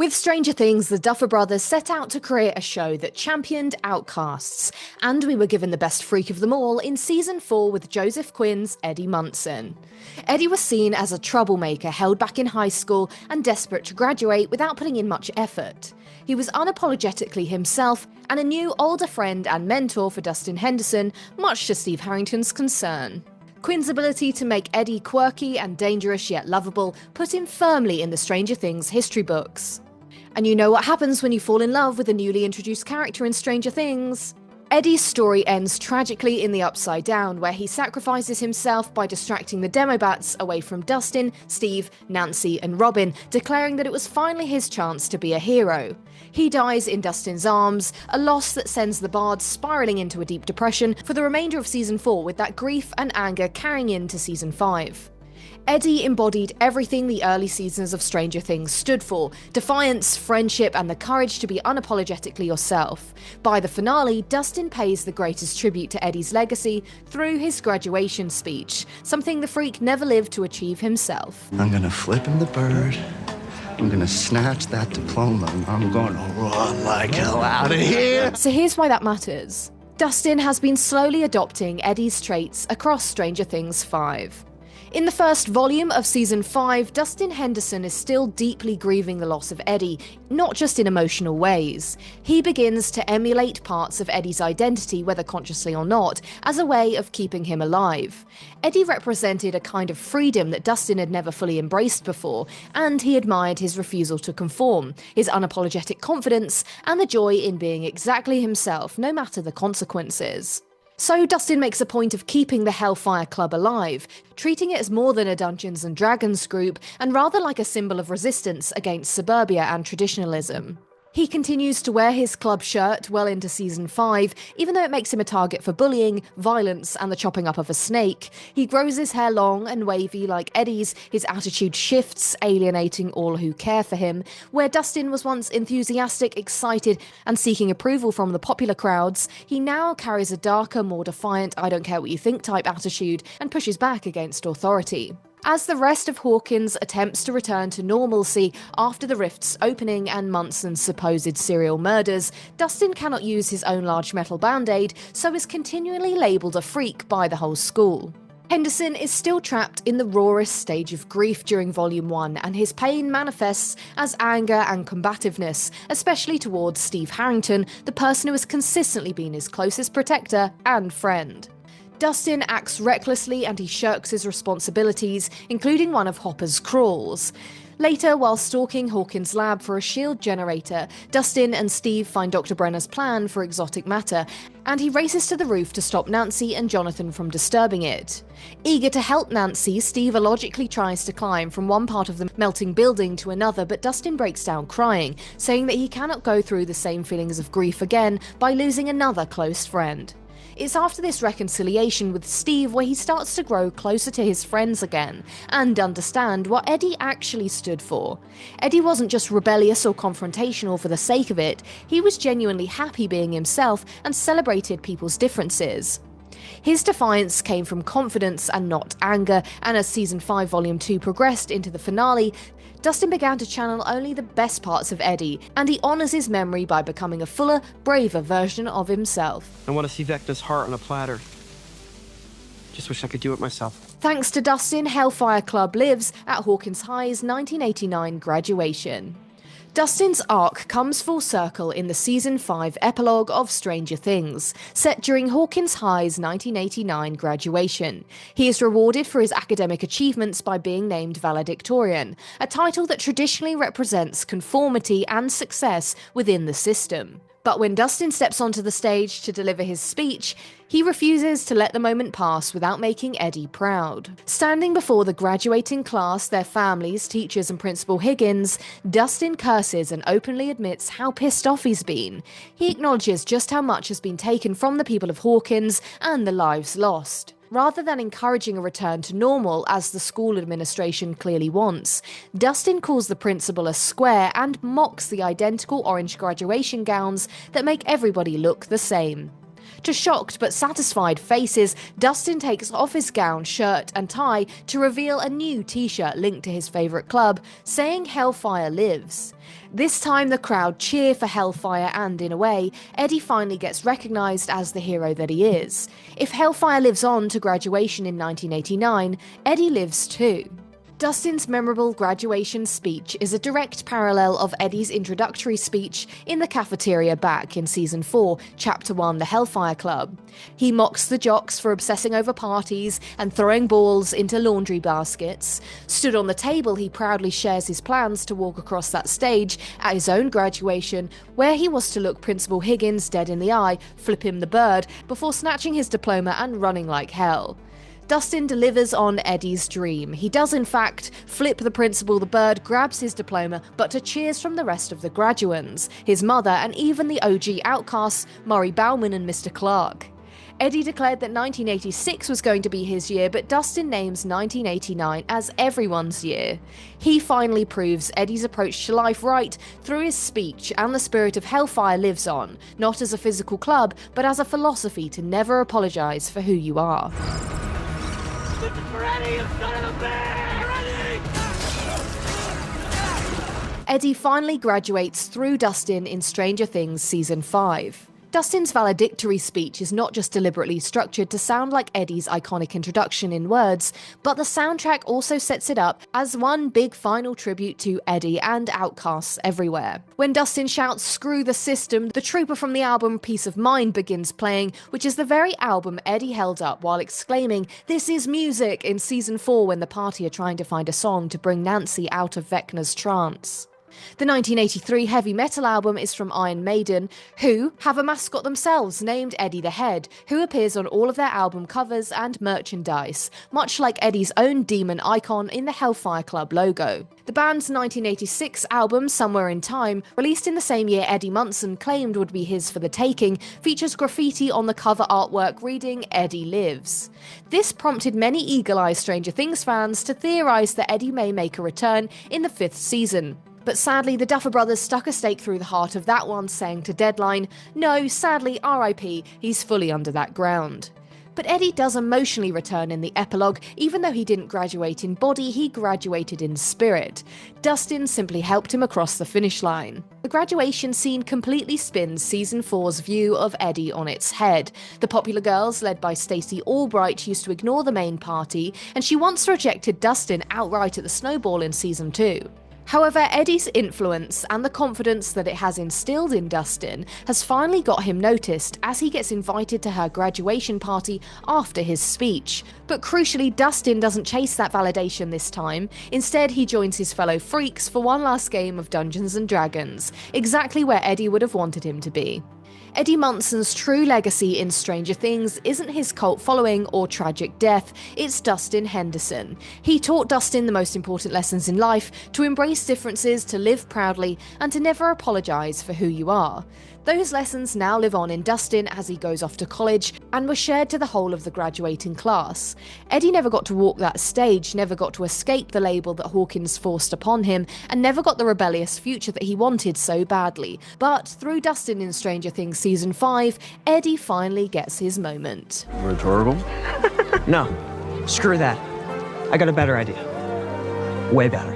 With Stranger Things, the Duffer Brothers set out to create a show that championed outcasts, and we were given the best freak of them all in Season 4 with Joseph Quinn's Eddie Munson. Eddie was seen as a troublemaker held back in high school and desperate to graduate without putting in much effort. He was unapologetically himself and a new older friend and mentor for Dustin Henderson, much to Steve Harrington's concern. Quinn's ability to make Eddie quirky and dangerous yet lovable put him firmly in the Stranger Things history books. And you know what happens when you fall in love with a newly introduced character in Stranger Things. Eddie's story ends tragically in the Upside Down, where he sacrifices himself by distracting the demobats away from Dustin, Steve, Nancy and Robin, declaring that it was finally his chance to be a hero. He dies in Dustin's arms, a loss that sends the bards spiralling into a deep depression for the remainder of Season 4, with that grief and anger carrying into Season 5. Eddie embodied everything the early seasons of Stranger Things stood for: defiance, friendship, and the courage to be unapologetically yourself. By the finale, Dustin pays the greatest tribute to Eddie's legacy through his graduation speech, something the freak never lived to achieve himself. I'm gonna flip him the bird, I'm gonna snatch that diploma, and I'm gonna run like hell out of here! So here's why that matters. Dustin has been slowly adopting Eddie's traits across Stranger Things 5. In the first volume of Season 5, Dustin Henderson is still deeply grieving the loss of Eddie, not just in emotional ways. He begins to emulate parts of Eddie's identity, whether consciously or not, as a way of keeping him alive. Eddie represented a kind of freedom that Dustin had never fully embraced before, and he admired his refusal to conform, his unapologetic confidence, and the joy in being exactly himself, no matter the consequences. So Dustin makes a point of keeping the Hellfire Club alive, treating it as more than a Dungeons and Dragons group, and rather like a symbol of resistance against suburbia and traditionalism. He continues to wear his club shirt well into Season 5, even though it makes him a target for bullying, violence, and the chopping up of a snake. He grows his hair long and wavy like Eddie's, his attitude shifts, alienating all who care for him. Where Dustin was once enthusiastic, excited, and seeking approval from the popular crowds, he now carries a darker, more defiant, I don't care what you think type attitude, and pushes back against authority. As the rest of Hawkins attempts to return to normalcy after the Rift's opening and Munson's supposed serial murders, Dustin cannot use his own large metal band-aid, so is continually labelled a freak by the whole school. Henderson is still trapped in the rawest stage of grief during Volume 1, and his pain manifests as anger and combativeness, especially towards Steve Harrington, the person who has consistently been his closest protector and friend. Dustin acts recklessly and he shirks his responsibilities, including one of Hopper's crawls. Later, while stalking Hawkins' lab for a shield generator, Dustin and Steve find Dr. Brenner's plan for exotic matter, and he races to the roof to stop Nancy and Jonathan from disturbing it. Eager to help Nancy, Steve illogically tries to climb from one part of the melting building to another, but Dustin breaks down crying, saying that he cannot go through the same feelings of grief again by losing another close friend. It's after this reconciliation with Steve where he starts to grow closer to his friends again and understand what Eddie actually stood for. Eddie wasn't just rebellious or confrontational for the sake of it, he was genuinely happy being himself and celebrated people's differences. His defiance came from confidence and not anger, and as Season 5 Volume 2 progressed into the finale, Dustin began to channel only the best parts of Eddie, and he honours his memory by becoming a fuller, braver version of himself. I want to see Vecna's heart on a platter. Just wish I could do it myself. Thanks to Dustin, Hellfire Club lives at Hawkins High's 1989 graduation. Dustin's arc comes full circle in the Season 5 epilogue of Stranger Things, set during Hawkins High's 1989 graduation. He is rewarded for his academic achievements by being named valedictorian, a title that traditionally represents conformity and success within the system. But when Dustin steps onto the stage to deliver his speech, he refuses to let the moment pass without making Eddie proud. Standing before the graduating class, their families, teachers and Principal Higgins, Dustin curses and openly admits how pissed off he's been. He acknowledges just how much has been taken from the people of Hawkins and the lives lost. Rather than encouraging a return to normal, as the school administration clearly wants, Dustin calls the principal a square and mocks the identical orange graduation gowns that make everybody look the same. To shocked but satisfied faces, Dustin takes off his gown, shirt and tie to reveal a new t-shirt linked to his favourite club, saying Hellfire lives. This time the crowd cheer for Hellfire and, in a way, Eddie finally gets recognised as the hero that he is. If Hellfire lives on to graduation in 1989, Eddie lives too. Dustin's memorable graduation speech is a direct parallel of Eddie's introductory speech in the cafeteria back in Season 4, Chapter 1, The Hellfire Club. He mocks the jocks for obsessing over parties and throwing balls into laundry baskets. Stood on the table, he proudly shares his plans to walk across that stage at his own graduation, where he was to look Principal Higgins dead in the eye, flip him the bird, before snatching his diploma and running like hell. Dustin delivers on Eddie's dream. He does in fact flip the principal the bird, grabs his diploma, but to cheers from the rest of the graduands, his mother and even the OG outcasts, Murray Bauman and Mr. Clark. Eddie declared that 1986 was going to be his year, but Dustin names 1989 as everyone's year. He finally proves Eddie's approach to life right through his speech, and the spirit of Hellfire lives on, not as a physical club, but as a philosophy to never apologise for who you are. Eddie finally graduates through Dustin in Stranger Things Season 5. Dustin's valedictory speech is not just deliberately structured to sound like Eddie's iconic introduction in words, but the soundtrack also sets it up as one big final tribute to Eddie and outcasts everywhere. When Dustin shouts "Screw the system," the trooper from the album Peace of Mind begins playing, which is the very album Eddie held up while exclaiming "This is music" in Season 4 when the party are trying to find a song to bring Nancy out of Vecna's trance. The 1983 heavy metal album is from Iron Maiden, who have a mascot themselves named Eddie the Head, who appears on all of their album covers and merchandise, much like Eddie's own demon icon in the Hellfire Club logo. The band's 1986 album, Somewhere in Time, released in the same year Eddie Munson claimed would be his for the taking, features graffiti on the cover artwork reading "Eddie Lives." This prompted many eagle-eyed Stranger Things fans to theorise that Eddie may make a return in the 5th season. But sadly, the Duffer Brothers stuck a stake through the heart of that one, saying to Deadline, "No, sadly, RIP, he's fully under that ground." But Eddie does emotionally return in the epilogue. Even though he didn't graduate in body, he graduated in spirit. Dustin simply helped him across the finish line. The graduation scene completely spins Season 4's view of Eddie on its head. The popular girls, led by Stacey Albright, used to ignore the main party, and she once rejected Dustin outright at the snowball in Season 2. However, Eddie's influence and the confidence that it has instilled in Dustin has finally got him noticed as he gets invited to her graduation party after his speech. But crucially, Dustin doesn't chase that validation this time. Instead, he joins his fellow freaks for one last game of Dungeons & Dragons, exactly where Eddie would have wanted him to be. Eddie Munson's true legacy in Stranger Things isn't his cult following or tragic death, it's Dustin Henderson. He taught Dustin the most important lessons in life: to embrace differences, to live proudly, and to never apologise for who you are. Those lessons now live on in Dustin as he goes off to college and were shared to the whole of the graduating class. Eddie never got to walk that stage, never got to escape the label that Hawkins forced upon him, and never got the rebellious future that he wanted so badly. But through Dustin in Stranger Things Season 5, Eddie finally gets his moment. Rhetorical? No, screw that. I got a better idea. Way better.